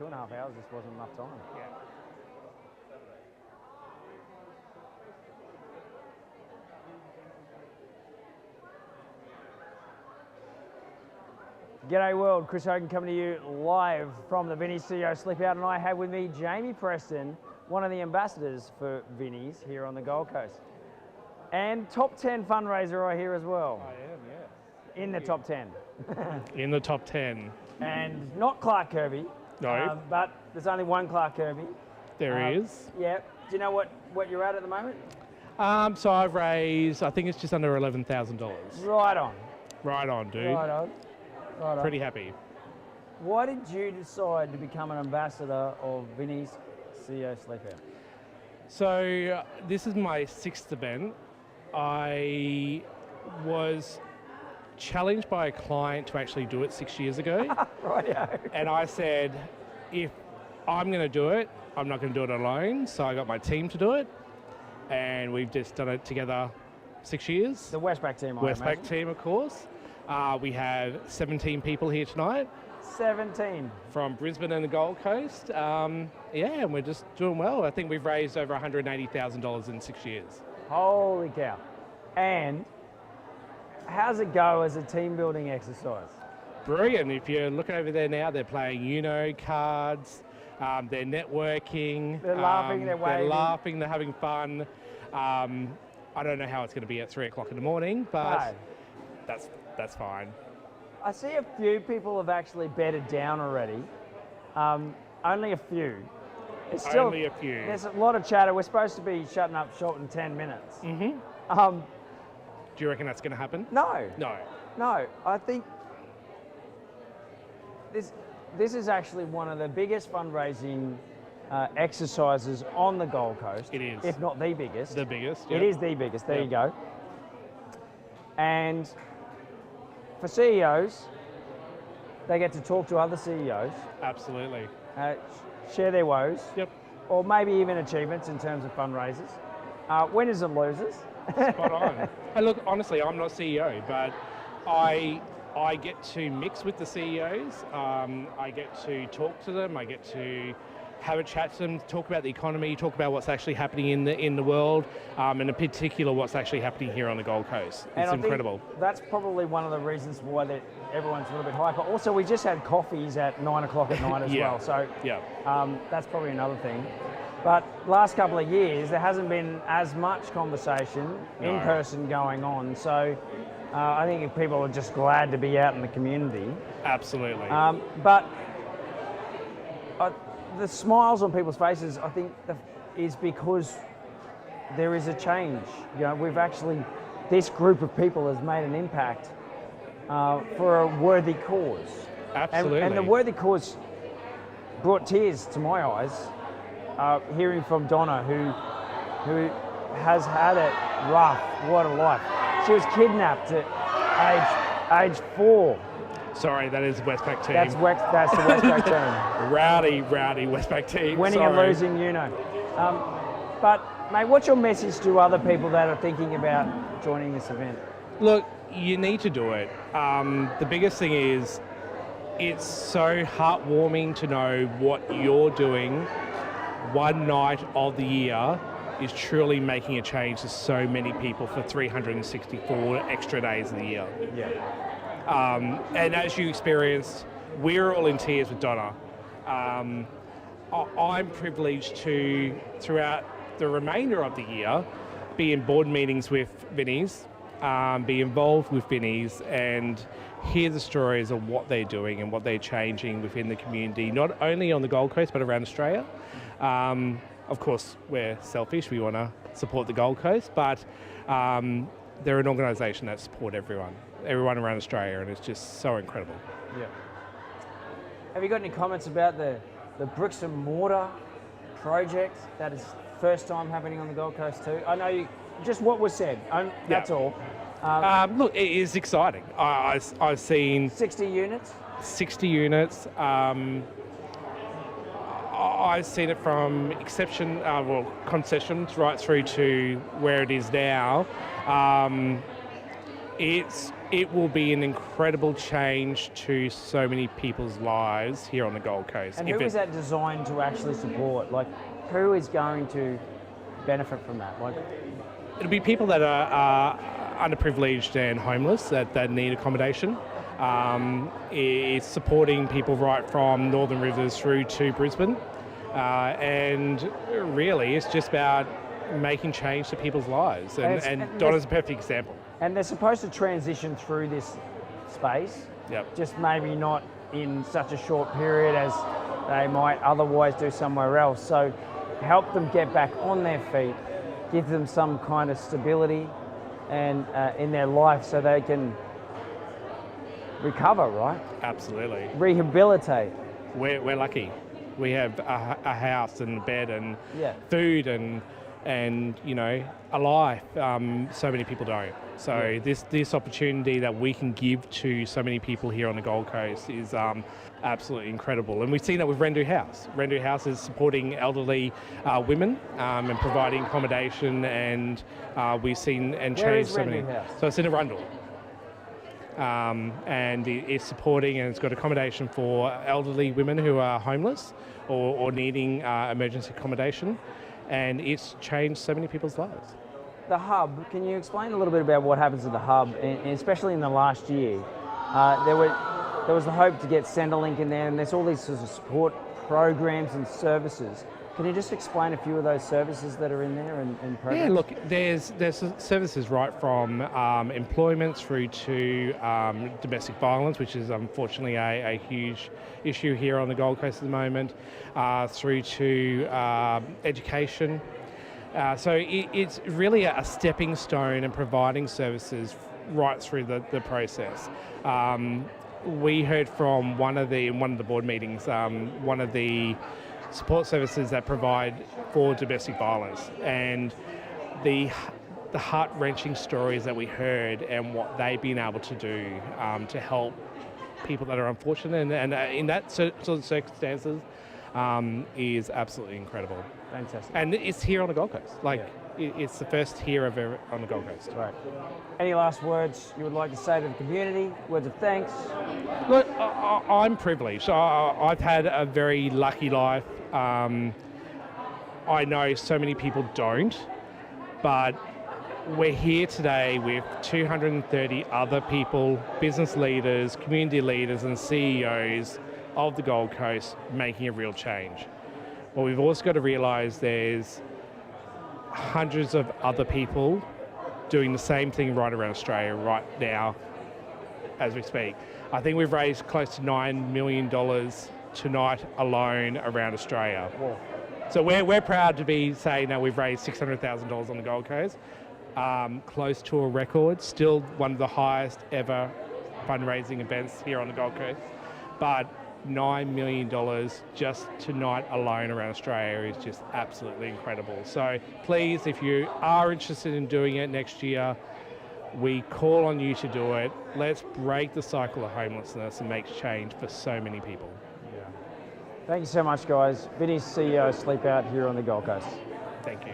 2.5 hours just wasn't enough time. Yeah. G'day world, Chris Hogan coming to you live from the Vinnies CEO Sleepout, and I have with me Jamie Preston, one of the ambassadors for Vinnies here on the Gold Coast. And top 10 fundraiser I hear as well. I am, yes. In the top 10. In the top 10. And not Clark Kirby. No. But there's only one Clark Kirby. There is. Yeah. Do you know what you're at the moment? So I've raised, I think it's just under $11,000. Right on. Right on, dude. Right on. Right on. Pretty happy. Why did you decide to become an ambassador of Vinnies CEO Sleepout? So this is my 6th event. I was challenged by a client to actually do it 6 years ago. Rightio. And I said, if I'm going to do it, I'm not going to do it alone. So I got my team to do it. And we've just done it together 6 years. The Westpac team, I Westpac imagine. team, of course. We have 17 people here tonight. 17. From Brisbane and the Gold Coast. And we're just doing well. I think we've raised over $180,000 in 6 years. Holy cow. And how's it go as a team building exercise? Brilliant. If you're looking over there now, they're playing Uno cards, they're networking. They're laughing, they're waving. They're laughing, they're having fun. I don't know how it's going to be at 3 o'clock in the morning, but that's fine. I see a few people have actually bedded down already. Only a few. It's still, only a few. There's a lot of chatter. We're supposed to be shutting up short in 10 minutes. Mm-hmm. Do you reckon that's going to happen? No. No. No. I think this is actually one of the biggest fundraising exercises on the Gold Coast. It is. If not the biggest. The biggest, It is the biggest. There you go. And for CEOs, they get to talk to other CEOs. Absolutely. Share their woes. Yep. Or maybe even achievements in terms of fundraisers. Winners and losers. Spot on. Hey, look, honestly, I'm not CEO, but I get to mix with the CEOs. I get to talk to them. I get to have a chat to them, talk about the economy, talk about what's actually happening in the world, and in particular what's actually happening here on the Gold Coast. It's incredible. That's probably one of the reasons why everyone's a little bit hyper. Also, we just had coffees at 9 o'clock at night as well, so that's probably another thing. But last couple of years, there hasn't been as much conversation in person going on, so I think people are just glad to be out in the community. Absolutely. But the smiles on people's faces, I think, is because there is a change. You know, this group of people has made an impact for a worthy cause. Absolutely. And the worthy cause brought tears to my eyes, hearing from Donna, who has had it rough. What a life. She was kidnapped at age 4. Sorry, that is the Westpac team. That's the Westpac team. Rowdy Westpac team. Winning and losing, you know. But, mate, what's your message to other people that are thinking about joining this event? Look, you need to do it. The biggest thing is, it's so heartwarming to know what you're doing one night of the year is truly making a change to so many people for 364 extra days of the year. Yeah. And as you experienced, we're all in tears with Donna. I'm privileged to, throughout the remainder of the year, be in board meetings with Vinnies, be involved with Vinnies, and hear the stories of what they're doing and what they're changing within the community, not only on the Gold Coast, but around Australia. Of course, we're selfish, we want to support the Gold Coast, but they're an organisation that support everyone around Australia, and it's just so incredible. Yeah. Have you got any comments about the bricks and mortar project that is first time happening on the Gold Coast too? I know just what was said, that's all. Look, it is exciting. I've seen 60 units? 60 units. I've seen it from concessions right through to where it is now. It will be an incredible change to so many people's lives here on the Gold Coast. And who is that designed to actually support? Like, who is going to benefit from that? Like, it'll be people that are underprivileged and homeless that need accommodation. It's supporting people right from Northern Rivers through to Brisbane. And really, it's just about making change to people's lives. And Donna's a perfect example. And they're supposed to transition through this space, just maybe not in such a short period as they might otherwise do somewhere else. So help them get back on their feet, give them some kind of stability and in their life so they can recover, right? Absolutely. Rehabilitate. We're lucky. We have a house and a bed and food and you know, a life. So many people don't. So this opportunity that we can give to so many people here on the Gold Coast is absolutely incredible. And we've seen that with Rendu House. Rendu House is supporting elderly women and providing accommodation, and we've seen and changed so many. House? So it's in Arundel. And it's supporting and it's got accommodation for elderly women who are homeless or needing emergency accommodation, and it's changed so many people's lives. The hub, can you explain a little bit about what happens at the hub, and especially in the last year? There was the hope to get Centrelink in there, and there's all these sorts of support programs and services. Can you just explain a few of those services that are in there and programs? Yeah, look, there's services right from employment through to domestic violence, which is unfortunately a huge issue here on the Gold Coast at the moment, through to education. So it's really a stepping stone and providing services right through the process. We heard from one of the board meetings, one of the support services that provide for domestic violence, and the heart-wrenching stories that we heard and what they've been able to do to help people that are unfortunate and in that sort of circumstances is absolutely incredible. Fantastic. And it's here on the Gold Coast. It's the first here ever on the Gold Coast. Right. Any last words you would like to say to the community? Words of thanks? Look, I'm privileged. I've had a very lucky life. I know so many people don't, but we're here today with 230 other people, business leaders, community leaders and CEOs of the Gold Coast making a real change. Well, we've also got to realise there's hundreds of other people doing the same thing right around Australia right now as we speak. I think we've raised close to $9 million tonight alone around Australia. Whoa. So we're proud to be saying that we've raised $600,000 on the Gold Coast, close to a record, still one of the highest ever fundraising events here on the Gold Coast. But $9 million just tonight alone around Australia is just absolutely incredible. So please, if you are interested in doing it next year, we call on you to do it. Let's break the cycle of homelessness and make change for so many people. Yeah. Thank you so much, guys. Vinnies CEO, Sleepout here on the Gold Coast. Thank you.